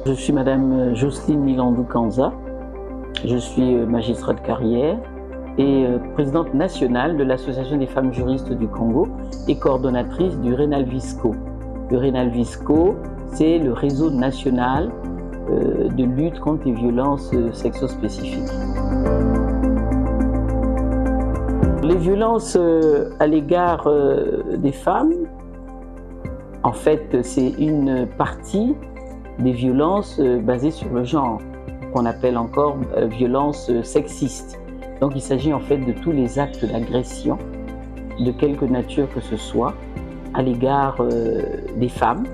Je suis Madame Jocelyne Milandou-Kanza, je suis magistrate de carrière et présidente nationale de l'Association des femmes juristes du Congo et coordonnatrice du RENALVISCO. Le RENALVISCO, c'est le réseau national de lutte contre les violences sexo-spécifiques. Les violences à l'égard des femmes, en fait, c'est une partie des violences basées sur le genre, qu'on appelle encore violences sexistes. Donc il s'agit en fait de tous les actes d'agression, de quelque nature que ce soit, à l'égard des femmes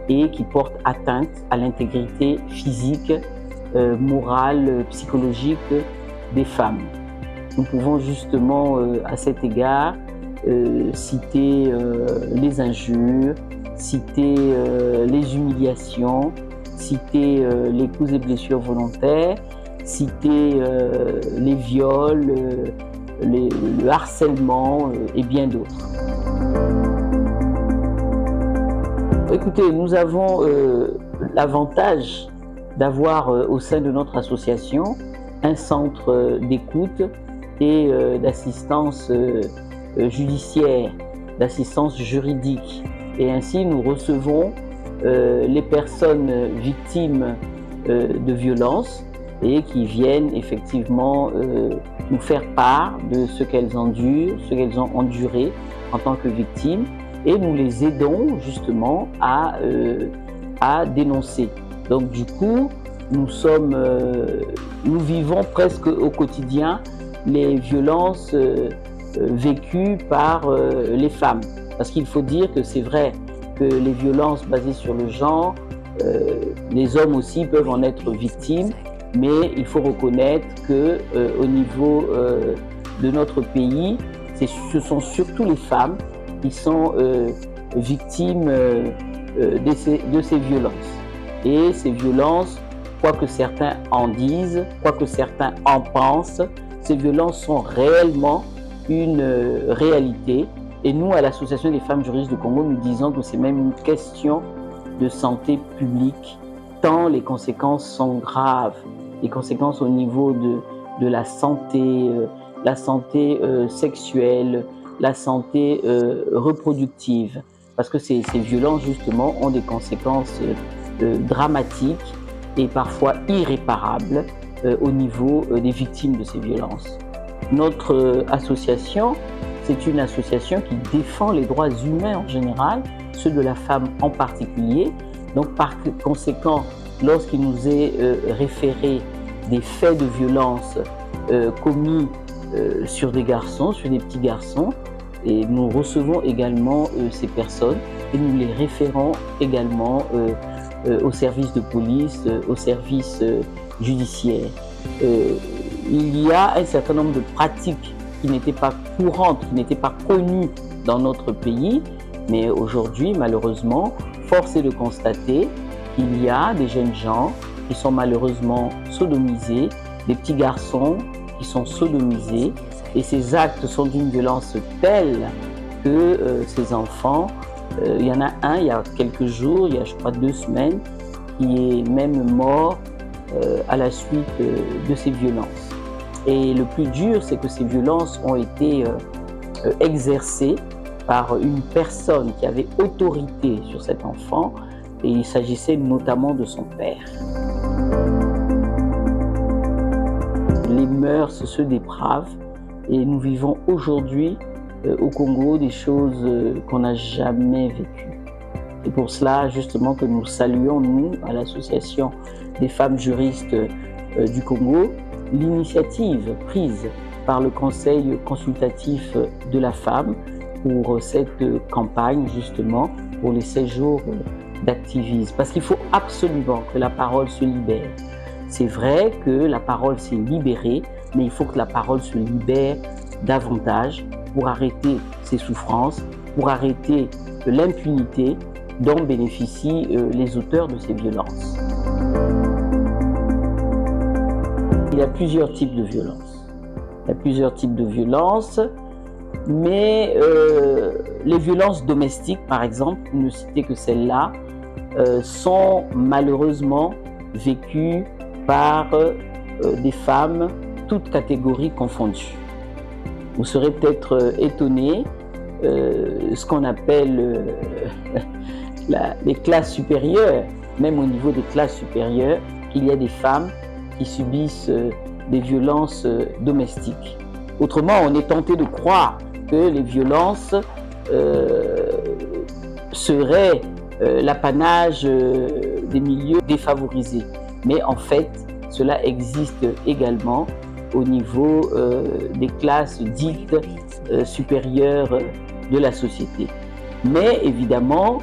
et qui portent atteinte à l'intégrité physique, morale, psychologique des femmes. Nous pouvons justement à cet égard citer les injures, citer les humiliations, citer les coups et blessures volontaires, citer les viols, le harcèlement et bien d'autres. Écoutez, nous avons l'avantage d'avoir au sein de notre association un centre d'écoute et d'assistance judiciaire, d'assistance juridique. Et ainsi, nous recevons les personnes victimes de violences et qui viennent effectivement nous faire part de ce qu'elles endurent, ce qu'elles ont enduré en tant que victimes, et nous les aidons justement à dénoncer. Donc du coup, nous vivons presque au quotidien les violences vécues par les femmes. Parce qu'il faut dire que c'est vrai que les violences basées sur le genre, les hommes aussi peuvent en être victimes, mais il faut reconnaître que au niveau de notre pays, ce sont surtout les femmes qui sont victimes de ces violences. Et ces violences, quoi que certains en disent, quoi que certains en pensent, ces violences sont réellement une réalité. Et nous, à l'Association des femmes juristes du Congo, nous disons que c'est même une question de santé publique, tant les conséquences sont graves. Les conséquences au niveau de la santé sexuelle, la santé reproductive. Parce que ces violences, justement, ont des conséquences dramatiques et parfois irréparables au niveau des victimes de ces violences. Notre association, c'est une association qui défend les droits humains en général, ceux de la femme en particulier. Donc par conséquent, lorsqu'il nous est référé des faits de violence commis sur des garçons, sur des petits garçons, et nous recevons également ces personnes et nous les référons également au service de police, au service judiciaire. Il y a un certain nombre de pratiques qui n'étaient pas courantes, qui n'étaient pas connues dans notre pays, mais aujourd'hui, malheureusement, force est de constater qu'il y a des jeunes gens qui sont malheureusement sodomisés, des petits garçons qui sont sodomisés, et ces actes sont d'une violence telle que ces enfants, il y en a un il y a quelques jours, il y a je crois 2 semaines, qui est même mort à la suite de ces violences. Et le plus dur, c'est que ces violences ont été exercées par une personne qui avait autorité sur cet enfant, et il s'agissait notamment de son père. Les mœurs se dépravent et nous vivons aujourd'hui au Congo des choses qu'on n'a jamais vécues. C'est pour cela justement que nous saluons, nous, à l'Association des femmes juristes du Congo, l'initiative prise par le Conseil consultatif de la femme pour cette campagne, justement, pour les 16 jours d'activisme. Parce qu'il faut absolument que la parole se libère. C'est vrai que la parole s'est libérée, mais il faut que la parole se libère davantage pour arrêter ces souffrances, pour arrêter l'impunité dont bénéficient les auteurs de ces violences. Il y a plusieurs types de violences. Il y a plusieurs types de violences, mais les violences domestiques, par exemple, pour ne citer que celles-là, sont malheureusement vécues par des femmes, toutes catégories confondues. Vous serez peut-être étonné, ce qu'on appelle les classes supérieures, même au niveau des classes supérieures, qu'il y a des femmes qui subissent des violences domestiques. Autrement, on est tenté de croire que les violences seraient l'apanage des milieux défavorisés. Mais en fait, cela existe également au niveau des classes dites supérieures de la société. Mais évidemment,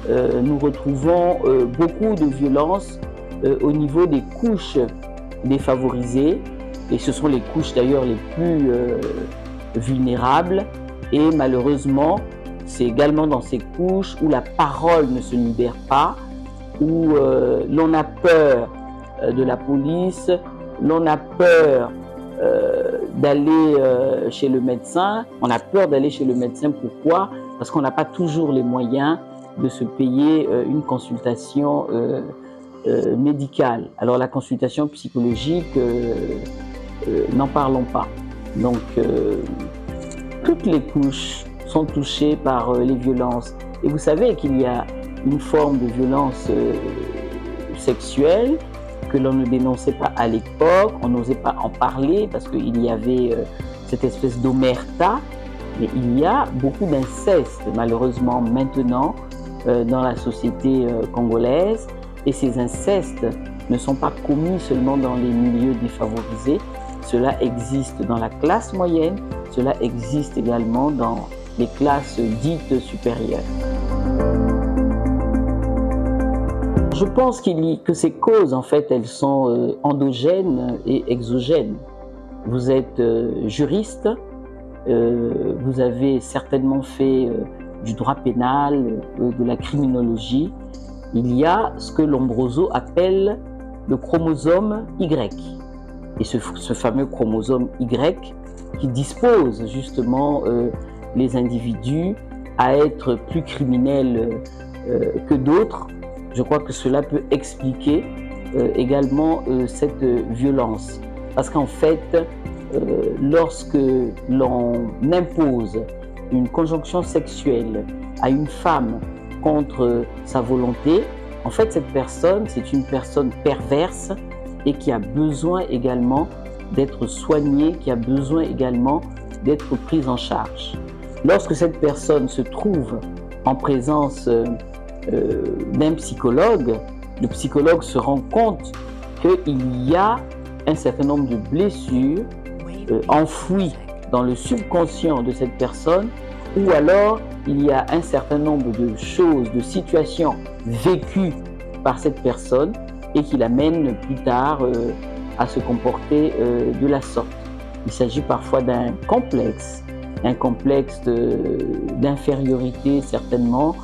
nous retrouvons beaucoup de violences au niveau des couches défavorisées, et ce sont les couches d'ailleurs les plus vulnérables, et malheureusement, c'est également dans ces couches où la parole ne se libère pas, où l'on a peur de la police, l'on a peur d'aller chez le médecin. On a peur d'aller chez le médecin, pourquoi? Parce qu'on n'a pas toujours les moyens de se payer une consultation médicale. Alors la consultation psychologique, n'en parlons pas. Donc toutes les couches sont touchées par les violences. Et vous savez qu'il y a une forme de violence sexuelle que l'on ne dénonçait pas à l'époque, on n'osait pas en parler parce qu'il y avait cette espèce d'omerta, mais il y a beaucoup d'inceste malheureusement maintenant dans la société congolaise, et ces incestes ne sont pas commis seulement dans les milieux défavorisés, cela existe dans la classe moyenne, cela existe également dans les classes dites supérieures. Je pense que ces causes, en fait, elles sont endogènes et exogènes. Vous êtes juriste, vous avez certainement fait du droit pénal, de la criminologie. Il y a ce que Lombroso appelle le chromosome Y. Et ce fameux chromosome Y qui dispose justement les individus à être plus criminels que d'autres. Je crois que cela peut expliquer également cette violence. Parce qu'en fait, lorsque l'on impose une conjonction sexuelle à une femme contre sa volonté, en fait, cette personne, c'est une personne perverse et qui a besoin également d'être soignée, qui a besoin également d'être prise en charge. Lorsque cette personne se trouve en présence d'un psychologue, le psychologue se rend compte qu'il y a un certain nombre de blessures enfouies dans le subconscient de cette personne, ou alors il y a un certain nombre de choses, de situations vécues par cette personne et qui l'amènent plus tard à se comporter de la sorte. Il s'agit parfois d'un complexe d'infériorité certainement,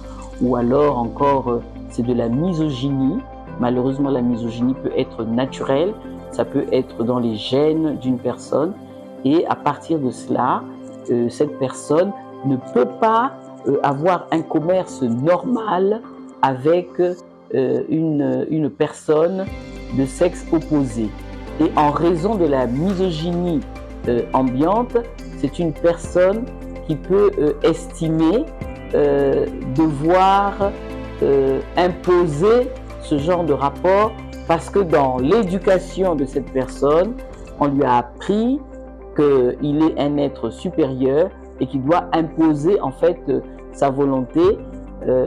ou alors encore c'est de la misogynie. Malheureusement, la misogynie peut être naturelle, ça peut être dans les gènes d'une personne, et à partir de cela, cette personne ne peut pas avoir un commerce normal avec une personne de sexe opposé. Et en raison de la misogynie ambiante, c'est une personne qui peut estimer devoir imposer ce genre de rapport, parce que dans l'éducation de cette personne, on lui a appris qu'il est un être supérieur et qu'il doit imposer en fait sa volonté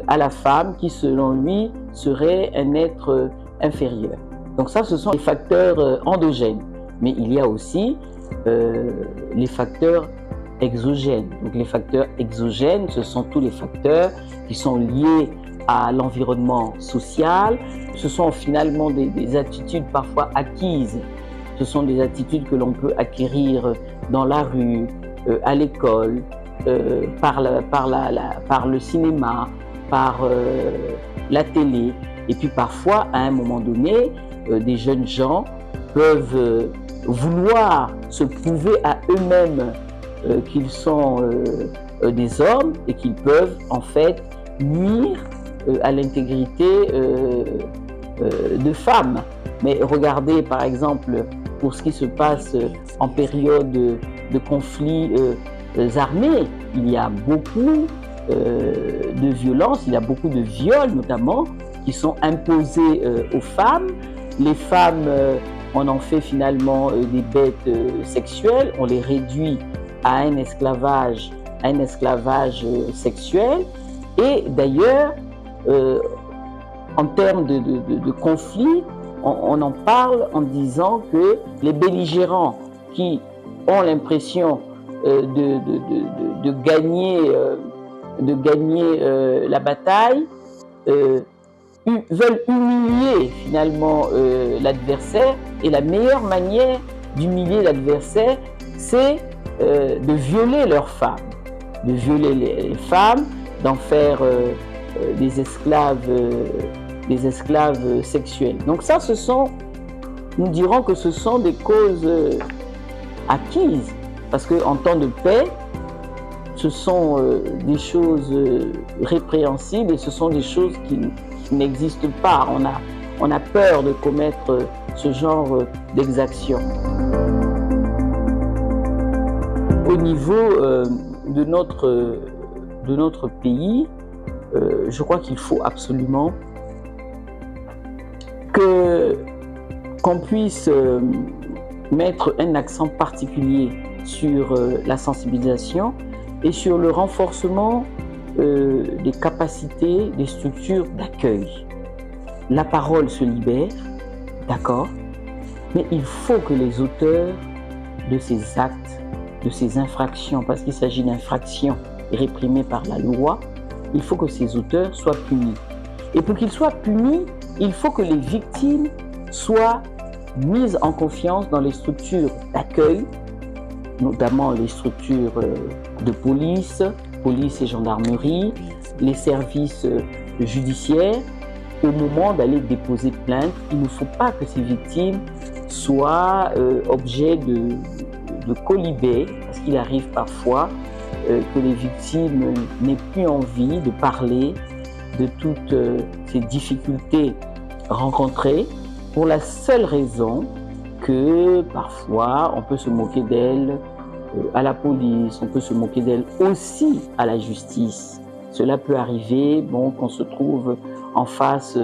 à la femme qui, selon lui, serait un être inférieur. Donc ça, ce sont les facteurs endogènes. Mais il y a aussi les facteurs exogènes. Donc les facteurs exogènes, ce sont tous les facteurs qui sont liés à l'environnement social. Ce sont finalement des attitudes parfois acquises. Ce sont des attitudes que l'on peut acquérir dans la rue, à l'école, par le cinéma, par la télé. Et puis parfois, à un moment donné, des jeunes gens peuvent vouloir se prouver à eux-mêmes qu'ils sont des hommes et qu'ils peuvent en fait nuire à l'intégrité de femmes. Mais regardez par exemple pour ce qui se passe en période de conflits armés, il y a beaucoup de violences, il y a beaucoup de viols notamment qui sont imposés aux femmes. Les femmes, on en fait finalement des bêtes sexuelles, on les réduit à un esclavage sexuel. Et d'ailleurs, en termes de conflit, on en parle en disant que les belligérants qui ont l'impression de gagner la bataille veulent humilier finalement l'adversaire, et la meilleure manière d'humilier l'adversaire, c'est de violer leurs femmes, de violer les femmes, d'en faire des esclaves sexuels. Donc ça, nous dirons que ce sont des causes acquises, parce qu'en temps de paix, ce sont des choses répréhensibles et ce sont des choses qui n'existent pas. On a peur de commettre ce genre d'exactions. Au niveau de notre pays, je crois qu'il faut absolument qu'on puisse mettre un accent particulier sur la sensibilisation et sur le renforcement des capacités des structures d'accueil. La parole se libère, d'accord, mais il faut que les auteurs de ces actes, de ces infractions, parce qu'il s'agit d'infractions réprimées par la loi, il faut que ces auteurs soient punis. Et pour qu'ils soient punis, il faut que les victimes soient mises en confiance dans les structures d'accueil, notamment les structures de police et gendarmerie, les services judiciaires. Au moment d'aller déposer plainte, il ne faut pas que ces victimes soient objet de colibés, parce qu'il arrive parfois que les victimes n'aient plus envie de parler de toutes ces difficultés rencontrées, pour la seule raison que parfois on peut se moquer d'elles à la police, on peut se moquer d'elles aussi à la justice. Cela peut arriver, qu'on se trouve en face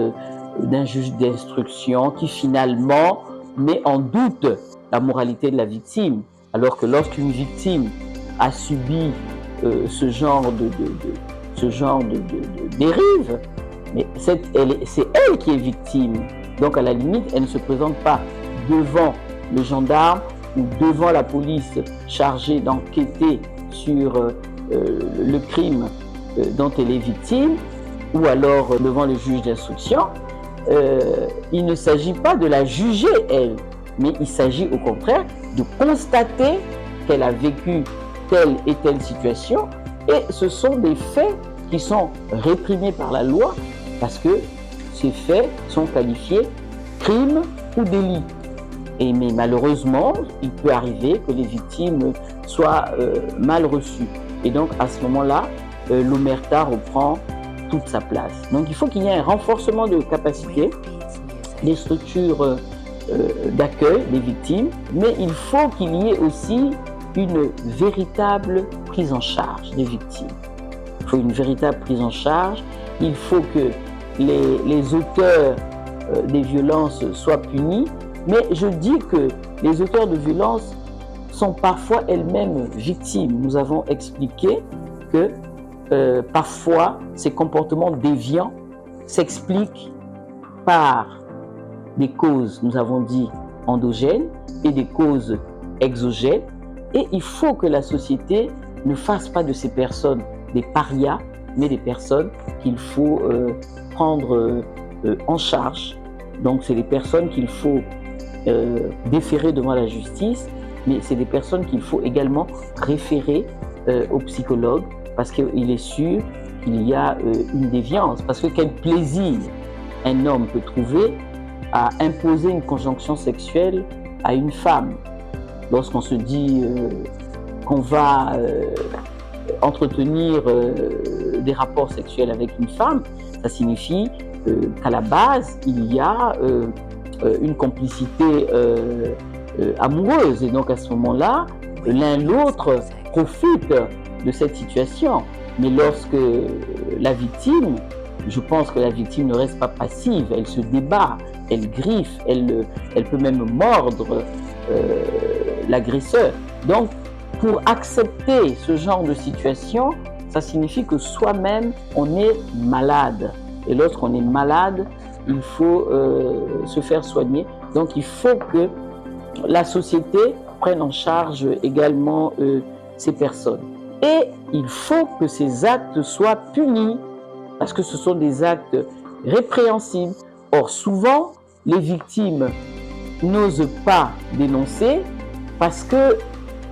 d'un juge d'instruction qui finalement met en doute la moralité de la victime, alors que lorsqu'une victime a subi ce genre de dérive, mais c'est elle qui est victime. Donc à la limite, elle ne se présente pas devant le gendarme ou devant la police chargée d'enquêter sur le crime dont elle est victime, ou alors devant le juge d'instruction. Il ne s'agit pas de la juger, elle, mais il s'agit au contraire de constater qu'elle a vécu telle et telle situation, et ce sont des faits qui sont réprimés par la loi parce que ces faits sont qualifiés crimes ou délits. Mais malheureusement, il peut arriver que les victimes soient mal reçues. Et donc à ce moment-là, l'omerta reprend toute sa place. Donc il faut qu'il y ait un renforcement de capacité des structures d'accueil des victimes, mais il faut qu'il y ait aussi une véritable prise en charge des victimes. Il faut une véritable prise en charge. Il faut que les auteurs des violences soient punis, mais je dis que les auteurs de violences sont parfois elles-mêmes victimes. Nous avons expliqué que parfois ces comportements déviants s'expliquent par des causes, nous avons dit, endogènes et des causes exogènes. Et il faut que la société ne fasse pas de ces personnes des parias, mais des personnes qu'il faut prendre en charge. Donc, c'est des personnes qu'il faut déférer devant la justice, mais c'est des personnes qu'il faut également référer au psychologue, parce qu'il est sûr qu'il y a une déviance. Parce que quel plaisir un homme peut trouver à imposer une conjonction sexuelle à une femme. Lorsqu'on se dit qu'on va entretenir des rapports sexuels avec une femme, ça signifie qu'à la base, il y a une complicité amoureuse. Et donc à ce moment-là, l'un l'autre profite de cette situation. Mais lorsque la victime, je pense que la victime ne reste pas passive, elle se débat, elle griffe, elle peut même mordre l'agresseur. Donc, pour accepter ce genre de situation, ça signifie que soi-même, on est malade. Et lorsqu'on est malade, il faut se faire soigner. Donc, il faut que la société prenne en charge également ces personnes. Et il faut que ces actes soient punis, parce que ce sont des actes répréhensibles. Or, souvent, les victimes n'osent pas dénoncer parce que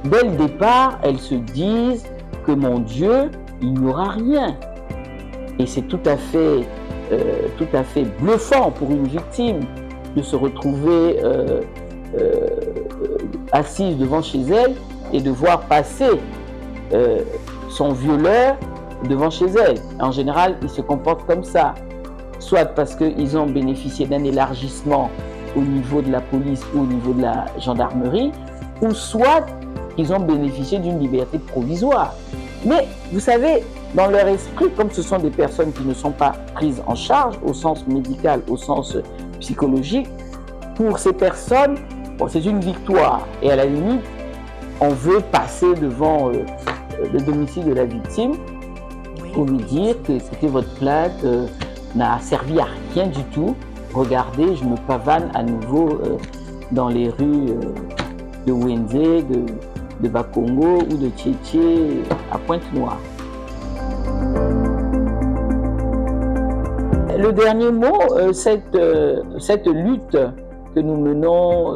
dès le départ, elles se disent que mon Dieu, il n'y aura rien. Et c'est tout à fait bluffant pour une victime de se retrouver assise devant chez elle et de voir passer son violeur devant chez elle. En général, ils se comportent comme ça, soit parce qu'ils ont bénéficié d'un élargissement au niveau de la police ou au niveau de la gendarmerie, ou soit qu'ils ont bénéficié d'une liberté provisoire. Mais vous savez, dans leur esprit, comme ce sont des personnes qui ne sont pas prises en charge au sens médical, au sens psychologique, pour ces personnes, bon, c'est une victoire. Et à la limite, on veut passer devant le domicile de la victime pour lui dire que c'était votre plainte n'a servi à rien du tout. Regardez, je me pavane à nouveau dans les rues de Wenzé, de Bakongo ou de Tchétché à Pointe-Noire. Le dernier mot, cette lutte que nous menons,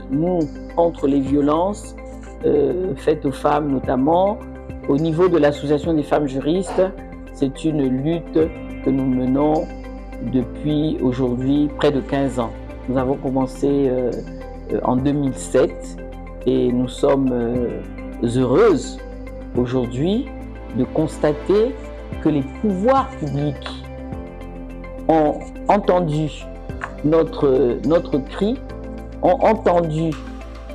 nous, contre les violences faites aux femmes notamment, au niveau de l'Association des femmes juristes, c'est une lutte que nous menons depuis aujourd'hui près de 15 ans. Nous avons commencé en 2007 et nous sommes heureuses aujourd'hui de constater que les pouvoirs publics ont entendu notre cri, ont entendu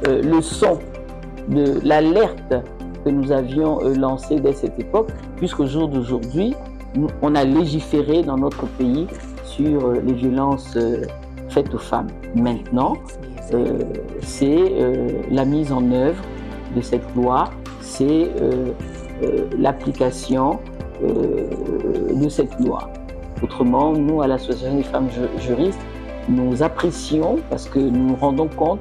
le son de l'alerte que nous avions lancée dès cette époque, puisqu'au jour d'aujourd'hui, on a légiféré dans notre pays sur les violences faites aux femmes. Maintenant, c'est la mise en œuvre de cette loi, c'est l'application de cette loi. Autrement, nous, à l'Association des femmes juristes, nous apprécions parce que nous nous rendons compte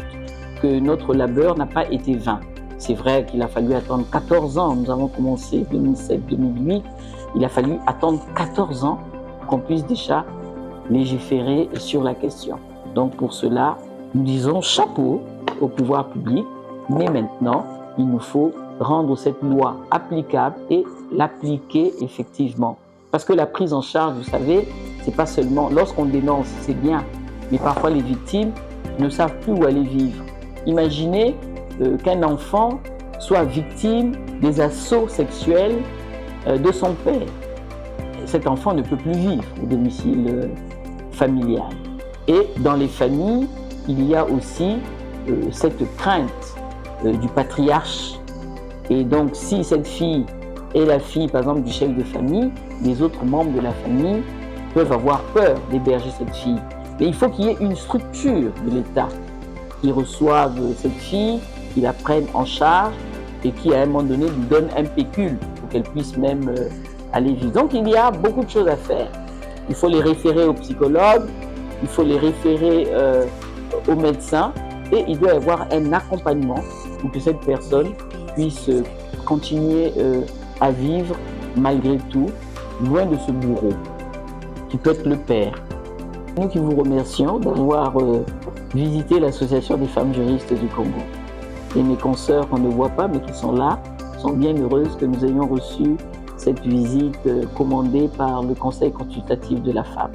que notre labeur n'a pas été vain. C'est vrai qu'il a fallu attendre 14 ans. Nous avons commencé 2007-2008. Il a fallu attendre 14 ans pour qu'on puisse déjà légiférer sur la question. Donc pour cela, nous disons chapeau au pouvoir public, mais maintenant, il nous faut rendre cette loi applicable et l'appliquer effectivement. Parce que la prise en charge, vous savez, c'est pas seulement lorsqu'on dénonce, c'est bien, mais parfois les victimes ne savent plus où aller vivre. Imaginez qu'un enfant soit victime des assauts sexuels de son père. Cet enfant ne peut plus vivre au domicile familial. Et dans les familles, il y a aussi cette crainte du patriarche. Et donc, si cette fille est la fille, par exemple, du chef de famille, les autres membres de la famille peuvent avoir peur d'héberger cette fille. Mais il faut qu'il y ait une structure de l'État qui reçoive cette fille, qui la prenne en charge et qui, à un moment donné, lui donne un pécule pour qu'elle puisse même aller vivre. Donc, il y a beaucoup de choses à faire. Il faut les référer aux psychologues, il faut les référer aux médecins et il doit y avoir un accompagnement pour que cette personne puisse continuer à vivre malgré tout, loin de ce bourreau, qui peut être le père. Nous qui vous remercions d'avoir visité l'Association des femmes juristes du Congo. Et mes consoeurs qu'on ne voit pas mais qui sont là, sont bien heureuses que nous ayons reçu cette visite commandée par le Conseil consultatif de la femme.